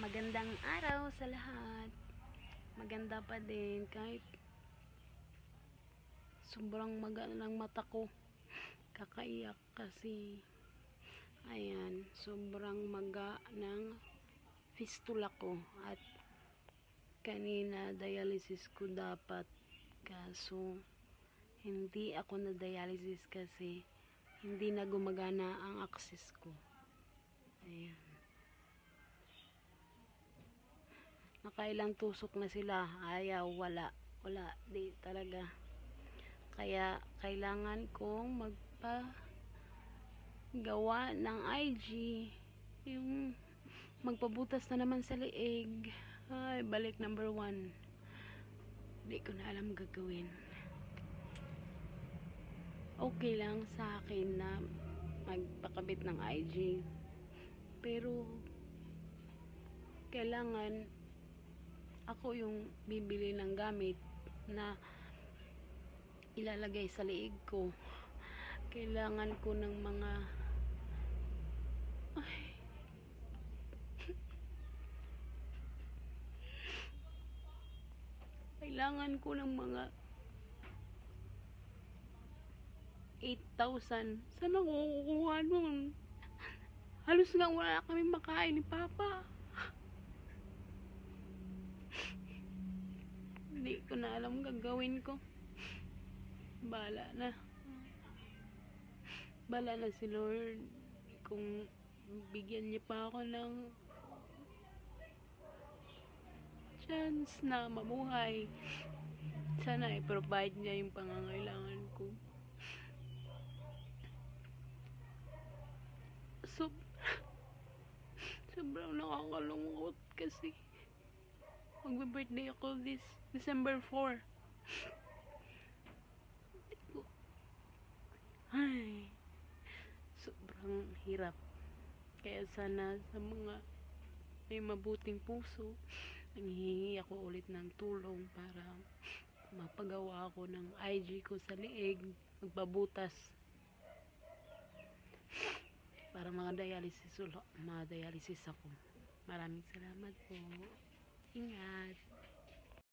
Magandang araw sa lahat. Maganda pa din kahit sobrang maga ng mata ko. Kakaiyak kasi ayan, sobrang maga ng fistula ko at kanina dialysis ko dapat, kaso hindi ako na dialysis kasi hindi na gumagana ang access ko. Ayan. Nakailang tusok na sila, ayaw, wala, di talaga. Kaya kailangan kong magpagawa ng IG, yung magpabutas na naman sa leeg. Ay, balik number 1. Di ko na alam gagawin. Okay lang sa akin na magpakabit ng IG, pero kailangan ako yung bibili ng gamit na ilalagay sa leeg ko. Kailangan ko ng mga kailangan ko ng mga 8,000. Saan ako kukuha nun? Halos nga wala kami makain ni Papa. Hindi ko na alam gagawin ko. Bala na. Bala na si Lord. Kung bigyan niya pa ako ng chance na mabuhay, sana i-provide niya yung pangangailangan ko. Sobrang nakakalungkot kasi magbe-birthday ako this December 4. Ay, sobrang hirap. Kaya sana sa mga may mabuting puso, nanghihingi ako ulit ng tulong para mapagawa ako ng IG ko sa leeg, magpabutas para mga dialysis ako. Maraming salamat po. Ingat.